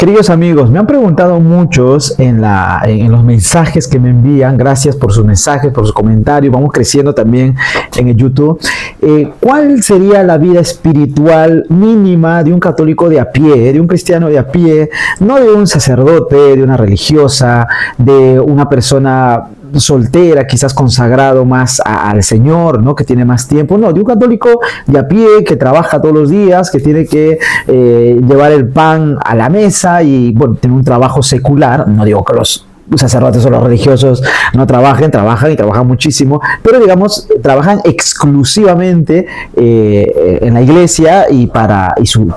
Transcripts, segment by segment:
Queridos amigos, me han preguntado muchos en los mensajes que me envían. Gracias por sus mensajes, por sus comentarios. Vamos creciendo también en el YouTube. ¿Cuál sería la vida espiritual mínima de un católico de a pie, de un cristiano de a pie, no de un sacerdote, de una religiosa, de una persona soltera, quizás consagrado más al Señor, ¿no? Que tiene más tiempo? No, de un católico de a pie que trabaja todos los días, que tiene que llevar el pan a la mesa y, bueno, tiene un trabajo secular. No digo que los sacerdotes o los religiosos no trabajan y trabajan muchísimo, pero digamos, trabajan exclusivamente en la iglesia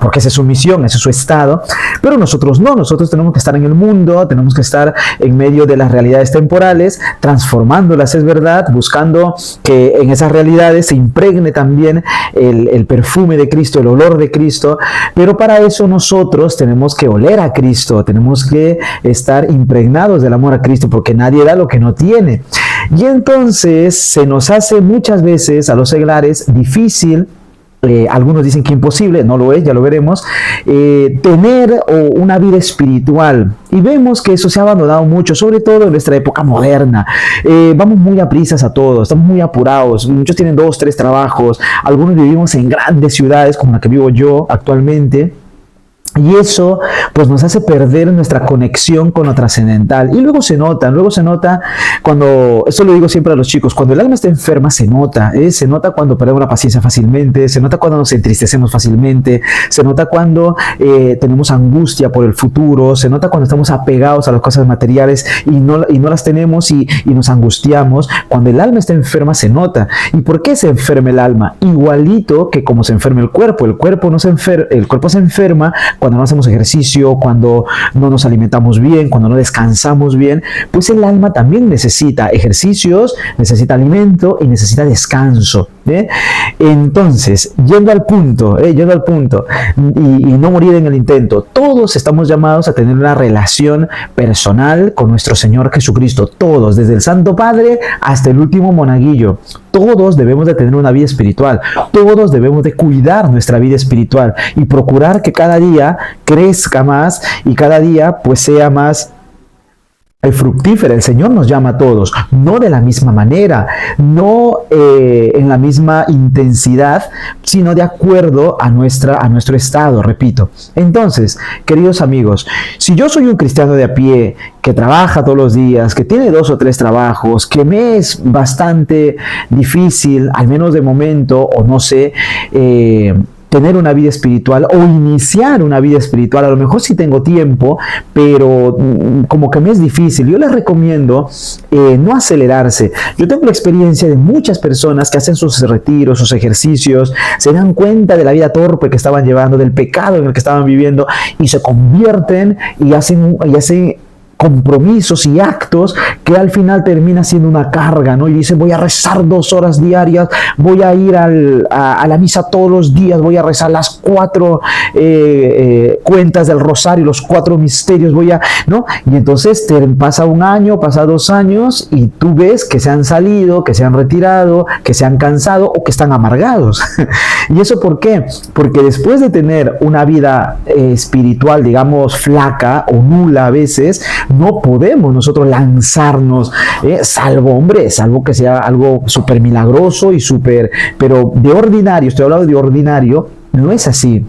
porque esa es su misión, ese es su estado. Pero nosotros no, nosotros tenemos que estar en el mundo, tenemos que estar en medio de las realidades temporales, transformándolas, es verdad, buscando que en esas realidades se impregne también el perfume de Cristo, el olor de Cristo. Pero para eso nosotros tenemos que oler a Cristo, tenemos que estar impregnados del amor a Cristo, porque nadie da lo que no tiene. Y entonces se nos hace muchas veces a los seglares difícil, algunos dicen que imposible, no lo es, ya lo veremos, tener una vida espiritual. Y vemos que eso se ha abandonado mucho, sobre todo en nuestra época moderna. Vamos muy a prisas a todos, estamos muy apurados, muchos tienen 2, 3 trabajos, algunos vivimos en grandes ciudades como la que vivo yo actualmente. Y eso pues nos hace perder nuestra conexión con lo trascendental. Y luego se nota cuando, eso lo digo siempre a los chicos, cuando el alma está enferma se nota cuando perdemos la paciencia fácilmente, se nota cuando nos entristecemos fácilmente, se nota cuando tenemos angustia por el futuro, se nota cuando estamos apegados a las cosas materiales y no las tenemos y nos angustiamos. Cuando el alma está enferma se nota. ¿Y por qué se enferma el alma? Igualito que como se enferma el cuerpo. El cuerpo se enferma cuando no hacemos ejercicio, cuando no nos alimentamos bien, cuando no descansamos bien. Pues el alma también necesita ejercicios, necesita alimento y necesita descanso. Entonces, yendo al punto y no morir en el intento, todos estamos llamados a tener una relación personal con nuestro Señor Jesucristo. Todos, desde el Santo Padre hasta el último monaguillo. Todos debemos de tener una vida espiritual, todos debemos de cuidar nuestra vida espiritual y procurar que cada día crezca más y cada día pues sea más fructífera. El Señor nos llama a todos, no de la misma manera, no en la misma intensidad, sino de acuerdo a nuestro estado, repito. Entonces, queridos amigos, si yo soy un cristiano de a pie, que trabaja todos los días, que tiene 2 o 3 trabajos, que me es bastante difícil, al menos de momento, o no sé, tener una vida espiritual o iniciar una vida espiritual, a lo mejor sí tengo tiempo, pero como que me es difícil. Yo les recomiendo no acelerarse. Yo tengo la experiencia de muchas personas que hacen sus retiros, sus ejercicios, se dan cuenta de la vida torpe que estaban llevando, del pecado en el que estaban viviendo y se convierten y hacen compromisos y actos que al final termina siendo una carga, ¿no? Y dicen, voy a rezar 2 horas diarias, voy a ir a la misa todos los días, voy a rezar las 4 cuentas del rosario, los 4 misterios, ¿no? Y entonces pasa 1 año, pasa 2 años y tú ves que se han salido, que se han retirado, que se han cansado o que están amargados. ¿Y eso por qué? Porque después de tener una vida espiritual, digamos, flaca o nula a veces, no podemos nosotros lanzarnos, salvo que sea algo súper milagroso y pero de ordinario, estoy hablando de ordinario, no es así.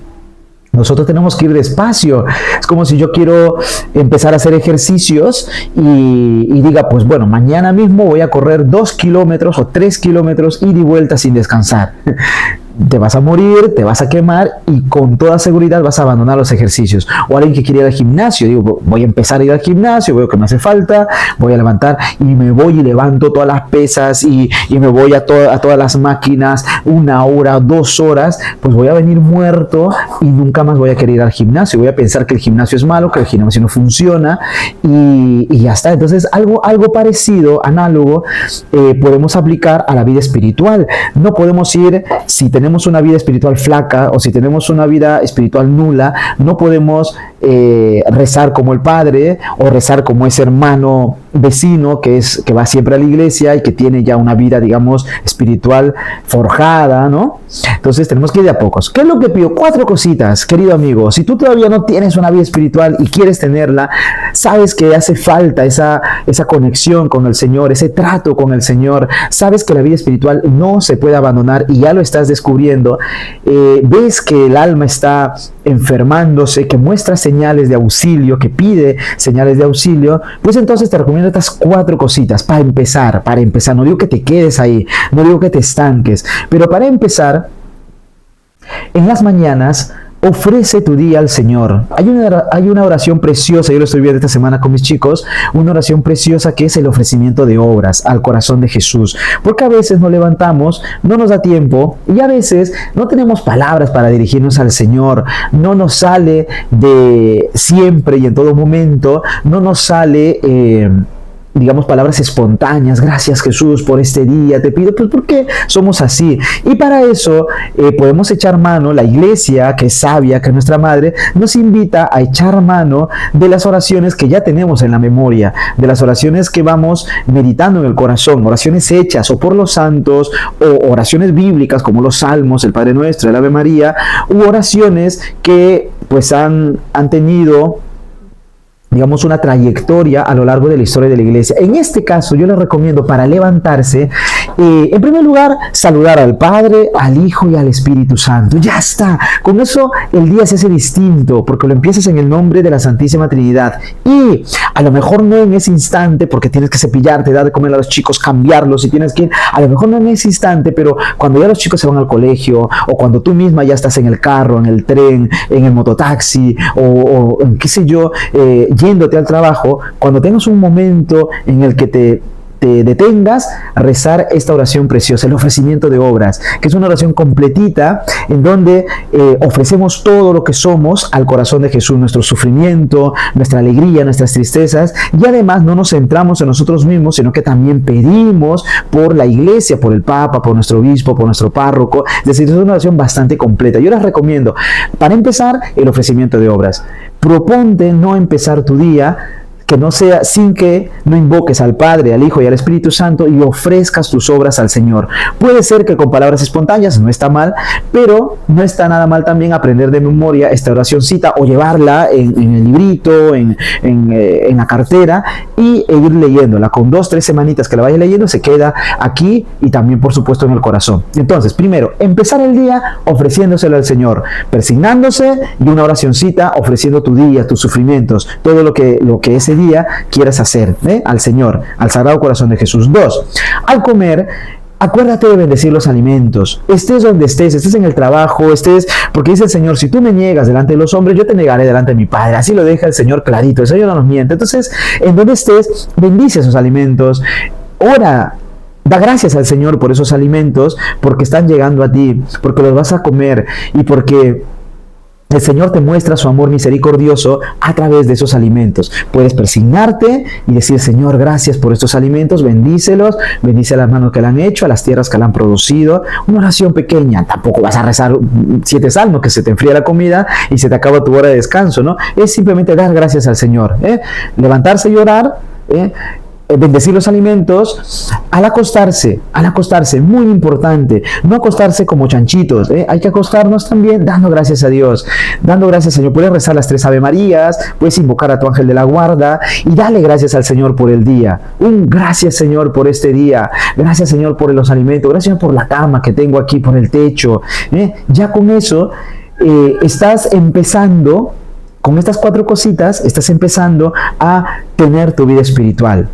Nosotros tenemos que ir despacio. Es como si yo quiero empezar a hacer ejercicios y diga, pues bueno, mañana mismo voy a correr 2 kilómetros o 3 kilómetros ida y vuelta sin descansar. Te vas a morir, te vas a quemar y con toda seguridad vas a abandonar los ejercicios. O alguien que quiere ir al gimnasio, digo, voy a empezar a ir al gimnasio, veo que me hace falta, voy a levantar y me voy y levanto todas las pesas y me voy a todas las máquinas 1 hora, 2 horas, pues voy a venir muerto y nunca más voy a querer ir al gimnasio. Voy a pensar que el gimnasio es malo, que el gimnasio no funciona y ya está. Entonces algo parecido, análogo, podemos aplicar a la vida espiritual. No podemos ir, si tenemos tenemos una vida espiritual flaca o si tenemos una vida espiritual nula, no podemos rezar como el padre o rezar como ese hermano vecino que va siempre a la iglesia y que tiene ya una vida, digamos, espiritual forjada, ¿no? Entonces tenemos que ir de a pocos. ¿Qué es lo que pido? 4 cositas, querido amigo. Si tú todavía no tienes una vida espiritual y quieres tenerla, sabes que hace falta esa conexión con el Señor, ese trato con el Señor. Sabes que la vida espiritual no se puede abandonar y ya lo estás descubriendo. Ves que el alma está enfermándose, que muestra señales de auxilio, que pide señales de auxilio, pues entonces te recomiendo estas 4 cositas para empezar. No digo que te quedes ahí, no digo que te estanques, pero para empezar, en las mañanas, ofrece tu día al Señor. Hay una oración preciosa, yo lo estoy viendo esta semana con mis chicos, una oración preciosa que es el ofrecimiento de obras al corazón de Jesús. Porque a veces nos levantamos, no nos da tiempo y a veces no tenemos palabras para dirigirnos al Señor. No nos sale de siempre y en todo momento, no nos sale digamos, palabras espontáneas. Gracias, Jesús, por este día, te pido, pues porque somos así. Y para eso podemos echar mano, la iglesia, que es sabia, que es nuestra madre, nos invita a echar mano de las oraciones que ya tenemos en la memoria, de las oraciones que vamos meditando en el corazón, oraciones hechas o por los santos, o oraciones bíblicas como los Salmos, el Padre Nuestro, el Ave María, u oraciones que pues han tenido, digamos, una trayectoria a lo largo de la historia de la iglesia. En este caso, yo les recomiendo para levantarse, en primer lugar, saludar al Padre, al Hijo y al Espíritu Santo. Ya está. Con eso el día se hace distinto, porque lo empiezas en el nombre de la Santísima Trinidad. Y a lo mejor no en ese instante, porque tienes que cepillarte, dar de comer a los chicos, cambiarlos, y tienes que ir, a lo mejor no en ese instante, pero cuando ya los chicos se van al colegio, o cuando tú misma ya estás en el carro, en el tren, en el mototaxi, o qué sé yo, yéndote al trabajo, cuando tengas un momento en el que te detengas, rezar esta oración preciosa, el ofrecimiento de obras, que es una oración completita en donde ofrecemos todo lo que somos al corazón de Jesús, nuestro sufrimiento, nuestra alegría, nuestras tristezas, y además no nos centramos en nosotros mismos, sino que también pedimos por la iglesia, por el Papa, por nuestro obispo, por nuestro párroco. Es decir, es una oración bastante completa. Yo les recomiendo, para empezar, el ofrecimiento de obras. Proponte no empezar tu día que no sea sin que no invoques al Padre, al Hijo y al Espíritu Santo y ofrezcas tus obras al Señor. Puede ser que con palabras espontáneas, no está mal, pero no está nada mal también aprender de memoria esta oracioncita o llevarla en el librito, en la cartera y ir leyéndola. Con 2-3 semanitas que la vayas leyendo, se queda aquí y también, por supuesto, en el corazón. Entonces, primero, empezar el día ofreciéndoselo al Señor, persignándose, y una oracioncita ofreciendo tu día, tus sufrimientos, todo lo que ese día quieras hacer al Señor, al Sagrado Corazón de Jesús. 2. Al comer, acuérdate de bendecir los alimentos. Estés donde estés en el trabajo, porque dice el Señor, si tú me niegas delante de los hombres, yo te negaré delante de mi Padre. Así lo deja el Señor clarito, el Señor no nos miente. Entonces, en donde estés, bendice esos alimentos, ora, da gracias al Señor por esos alimentos, porque están llegando a ti, porque los vas a comer y porque el Señor te muestra su amor misericordioso a través de esos alimentos. Puedes persignarte y decir, Señor, gracias por estos alimentos, bendícelos, bendice a las manos que la han hecho, a las tierras que la han producido. Una oración pequeña, tampoco vas a rezar 7 salmos, que se te enfría la comida y se te acaba tu hora de descanso, ¿no? Es simplemente dar gracias al Señor, levantarse y orar, bendecir los alimentos. Al acostarse, muy importante, no acostarse como chanchitos, hay que acostarnos también dando gracias a Dios, dando gracias al Señor. Puedes rezar las 3 Ave Marías, puedes invocar a tu ángel de la guarda y dale gracias al Señor por el día. Gracias, Señor, por este día, gracias, Señor, por los alimentos, gracias, Señor, por la cama que tengo aquí, por el techo. Ya con eso estás empezando. Con estas 4 cositas estás empezando a tener tu vida espiritual.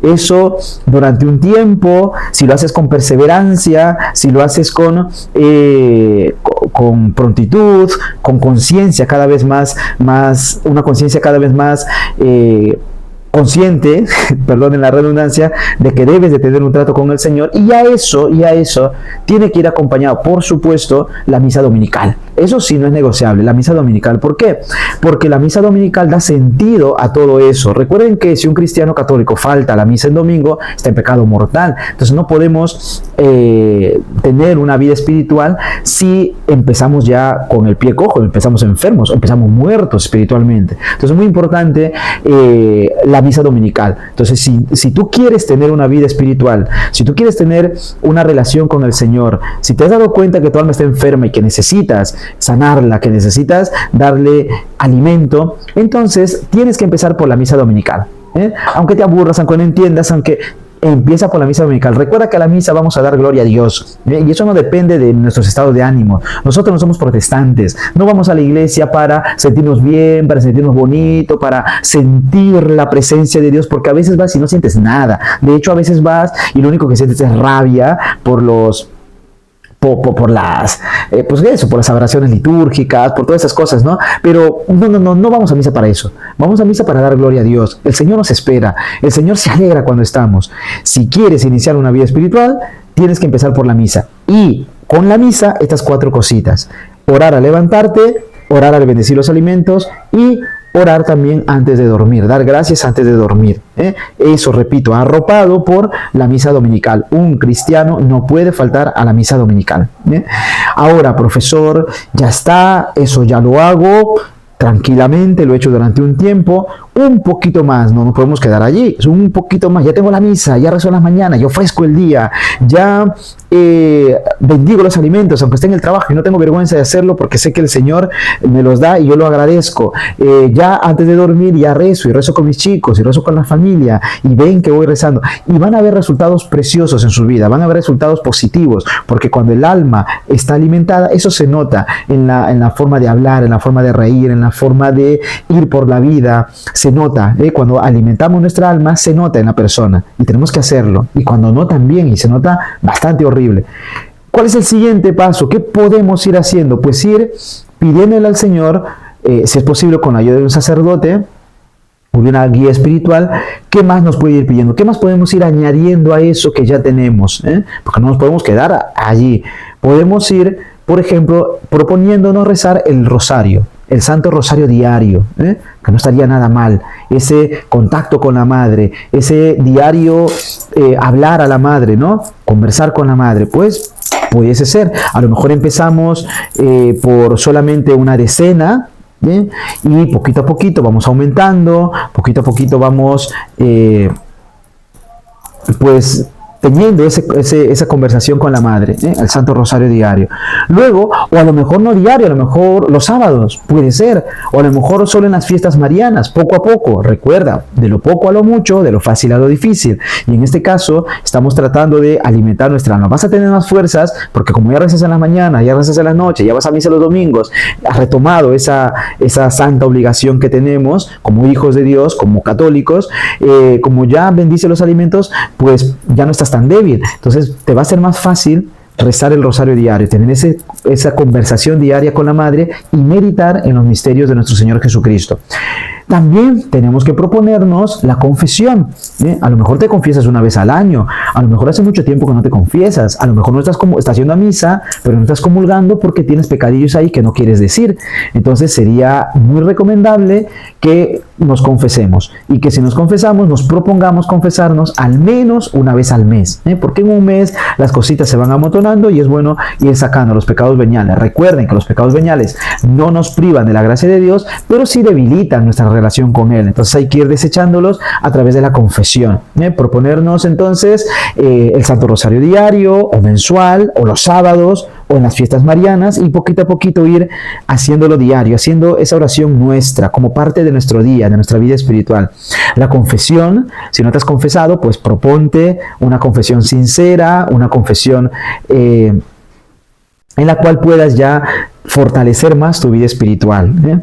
Eso durante un tiempo, si lo haces con perseverancia, si lo haces con prontitud, con conciencia cada vez más, una conciencia cada vez más consciente, perdonen la redundancia, de que debes de tener un trato con el Señor, y a eso tiene que ir acompañado, por supuesto, la misa dominical. Eso sí no es negociable, la misa dominical. ¿Por qué? Porque la misa dominical da sentido a todo eso. Recuerden que si un cristiano católico falta a la misa en domingo, está en pecado mortal. Entonces no podemos tener una vida espiritual si empezamos ya con el pie cojo, empezamos enfermos, empezamos muertos espiritualmente. Entonces es muy importante la misa dominical. Entonces si tú quieres tener una vida espiritual, si tú quieres tener una relación con el Señor, si te has dado cuenta que tu alma está enferma y que necesitas sanarla, que necesitas darle alimento, entonces tienes que empezar por la misa dominical. Aunque te aburras, aunque no entiendas, aunque empieza por la misa dominical. Recuerda que a la misa vamos a dar gloria a Dios, y eso no depende de nuestros estados de ánimo. Nosotros no somos protestantes, no vamos a la iglesia para sentirnos bien, para sentirnos bonito, para sentir la presencia de Dios, porque a veces vas y no sientes nada. De hecho, a veces vas y lo único que sientes es rabia por las por las adoraciones litúrgicas, por todas esas cosas, ¿no? Pero no vamos a misa para eso. Vamos a misa para dar gloria a Dios. El Señor nos espera. El Señor se alegra cuando estamos. Si quieres iniciar una vida espiritual, tienes que empezar por la misa. Y con la misa, estas 4 cositas: orar al levantarte, orar al bendecir los alimentos y orar también antes de dormir, dar gracias antes de dormir. Eso, repito, arropado por la misa dominical. Un cristiano no puede faltar a la misa dominical. Ahora, profesor, ya está, eso ya lo hago tranquilamente, lo he hecho durante un tiempo, un poquito más, no nos podemos quedar allí, un poquito más, ya tengo la misa, ya rezo en las mañanas, ya ofrezco el día, ya bendigo los alimentos, aunque esté en el trabajo y no tengo vergüenza de hacerlo porque sé que el Señor me los da y yo lo agradezco. Ya antes de dormir ya rezo, y rezo con mis chicos, y rezo con la familia, y ven que voy rezando, y van a haber resultados preciosos en su vida, van a haber resultados positivos, porque cuando el alma está alimentada, eso se nota en la forma de hablar, en la forma de reír, en la forma de ir por la vida. Se nota, cuando alimentamos nuestra alma, se nota en la persona, y tenemos que hacerlo. Y cuando no, también, y se nota bastante horrible. ¿Cuál es el siguiente paso? ¿Qué podemos ir haciendo? Pues ir pidiéndole al Señor, si es posible con la ayuda de un sacerdote o de una guía espiritual, ¿qué más nos puede ir pidiendo? ¿Qué más podemos ir añadiendo a eso que ya tenemos? Porque no nos podemos quedar allí. Podemos ir, por ejemplo, proponiéndonos rezar el rosario, el Santo Rosario diario, que no estaría nada mal. Ese contacto con la Madre, ese diario hablar a la Madre, ¿no? Conversar con la Madre, pues pudiese ser. A lo mejor empezamos por solamente una decena, y poquito a poquito vamos aumentando, poquito a poquito vamos teniendo esa conversación con la Madre, el Santo Rosario diario. Luego, o a lo mejor no diario, a lo mejor los sábados, puede ser, o a lo mejor solo en las fiestas marianas, poco a poco. Recuerda, de lo poco a lo mucho, de lo fácil a lo difícil. Y en este caso, estamos tratando de alimentar nuestra alma. Vas a tener más fuerzas, porque como ya rezas en la mañana, ya rezas en la noche, ya vas a misa los domingos, has retomado esa santa obligación que tenemos como hijos de Dios, como católicos, como ya bendice los alimentos, pues ya no estás tan débil. Entonces te va a ser más fácil rezar el rosario diario, tener esa conversación diaria con la Madre y meditar en los misterios de nuestro Señor Jesucristo. También tenemos que proponernos la confesión. A lo mejor te confiesas una vez al año, a lo mejor hace mucho tiempo que no te confiesas, a lo mejor no estás yendo a misa, pero no estás comulgando porque tienes pecadillos ahí que no quieres decir. Entonces sería muy recomendable que nos confesemos, y que si nos confesamos, nos propongamos confesarnos al menos una vez al mes, porque en un mes las cositas se van amontonando y es bueno ir sacando los pecados veniales. Recuerden que los pecados veniales no nos privan de la gracia de Dios, pero sí debilitan nuestra relación con Él. Entonces hay que ir desechándolos a través de la confesión. Proponernos entonces el Santo Rosario diario o mensual, o los sábados, o en las fiestas marianas, y poquito a poquito ir haciéndolo diario, haciendo esa oración nuestra como parte de nuestro día, de nuestra vida espiritual. La confesión, si no te has confesado, pues proponte una confesión sincera, una confesión en la cual puedas ya fortalecer más tu vida espiritual.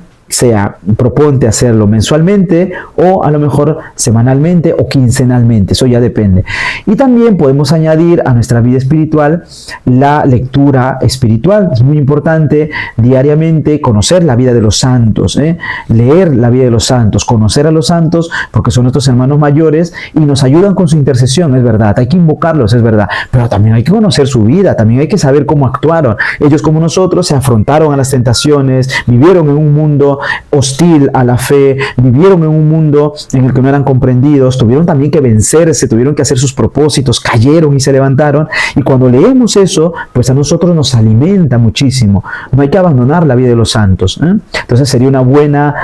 proponte hacerlo mensualmente o a lo mejor semanalmente o quincenalmente, eso ya depende. Y también podemos añadir a nuestra vida espiritual la lectura espiritual. Es muy importante diariamente conocer la vida de los santos, leer la vida de los santos, conocer a los santos porque son nuestros hermanos mayores y nos ayudan con su intercesión, es verdad, hay que invocarlos, es verdad, pero también hay que conocer su vida, también hay que saber cómo actuaron. Ellos como nosotros se afrontaron a las tentaciones, vivieron en un mundo hostil a la fe, vivieron en un mundo en el que no eran comprendidos, tuvieron también que vencerse, tuvieron que hacer sus propósitos, cayeron y se levantaron, y cuando leemos eso, pues a nosotros nos alimenta muchísimo. No hay que abandonar la vida de los santos, Entonces sería una buena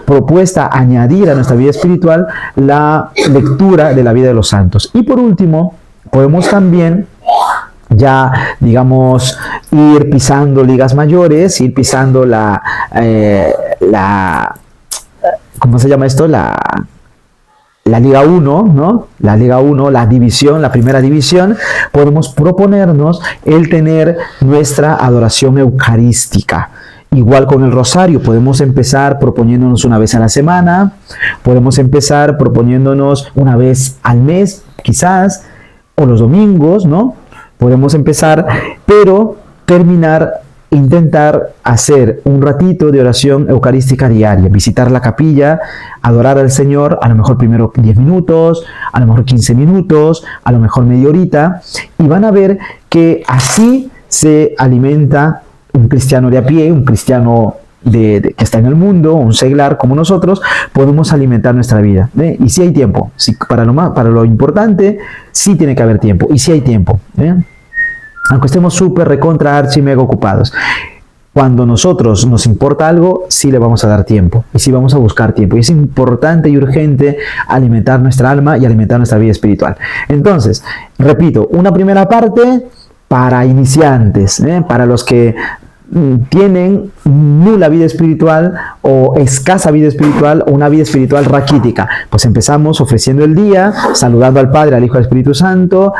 propuesta añadir a nuestra vida espiritual la lectura de la vida de los santos. Y por último, podemos también ya, digamos, ir pisando ligas mayores, ir pisando ¿cómo se llama esto? La Liga 1, ¿no? La Liga 1, la división, la primera división. Podemos proponernos el tener nuestra adoración eucarística. Igual con el rosario, podemos empezar proponiéndonos una vez a la semana, podemos empezar proponiéndonos una vez al mes, quizás, o los domingos, ¿no? Podemos empezar, pero intentar hacer un ratito de oración eucarística diaria, visitar la capilla, adorar al Señor, a lo mejor primero 10 minutos, a lo mejor 15 minutos, a lo mejor media horita, y van a ver que así se alimenta un cristiano de a pie, un cristiano que está en el mundo, un seglar como nosotros, podemos alimentar nuestra vida. Y si hay tiempo, para lo importante, sí tiene que haber tiempo, y si hay tiempo, aunque estemos súper recontra archi mega ocupados. Cuando nosotros nos importa algo, sí le vamos a dar tiempo, y sí vamos a buscar tiempo, y es importante y urgente alimentar nuestra alma y alimentar nuestra vida espiritual. Entonces, repito, una primera parte para iniciantes, para los que tienen nula vida espiritual o escasa vida espiritual o una vida espiritual raquítica. Pues empezamos ofreciendo el día, saludando al Padre, al Hijo y al Espíritu Santo,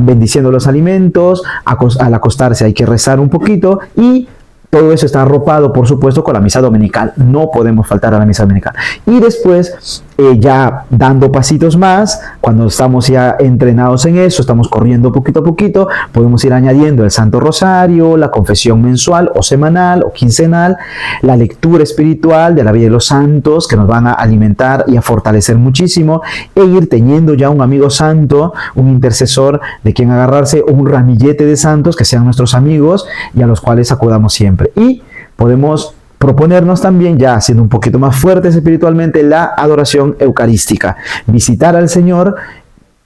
bendiciendo los alimentos, al acostarse hay que rezar un poquito y todo eso está arropado, por supuesto, con la misa dominical. No podemos faltar a la misa dominical. Y después, ya dando pasitos más, cuando estamos ya entrenados en eso, estamos corriendo poquito a poquito, podemos ir añadiendo el Santo Rosario, la confesión mensual o semanal o quincenal, la lectura espiritual de la vida de los santos, que nos van a alimentar y a fortalecer muchísimo, e ir teniendo ya un amigo santo, un intercesor de quien agarrarse, o un ramillete de santos que sean nuestros amigos y a los cuales acudamos siempre. Y podemos proponernos también, ya siendo un poquito más fuertes espiritualmente, la adoración eucarística. Visitar al Señor,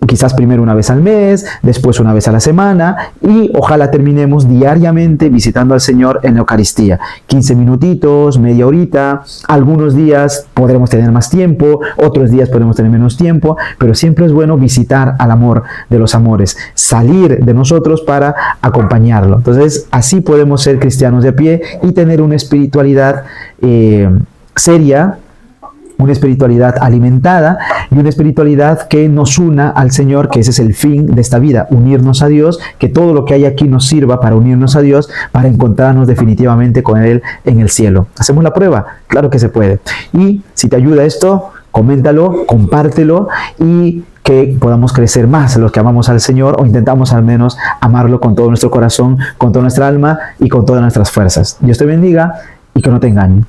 quizás primero una vez al mes, después una vez a la semana, y ojalá terminemos diariamente visitando al Señor en la Eucaristía. 15 minutitos, media horita, algunos días podremos tener más tiempo, otros días podremos tener menos tiempo, pero siempre es bueno visitar al amor de los amores, salir de nosotros para acompañarlo. Entonces, así podemos ser cristianos de a pie y tener una espiritualidad seria, una espiritualidad alimentada y una espiritualidad que nos una al Señor, que ese es el fin de esta vida, unirnos a Dios, que todo lo que hay aquí nos sirva para unirnos a Dios, para encontrarnos definitivamente con Él en el cielo. ¿Hacemos la prueba? Claro que se puede. Y si te ayuda esto, coméntalo, compártelo y que podamos crecer más los que amamos al Señor, o intentamos al menos amarlo con todo nuestro corazón, con toda nuestra alma y con todas nuestras fuerzas. Dios te bendiga y que no te engañe.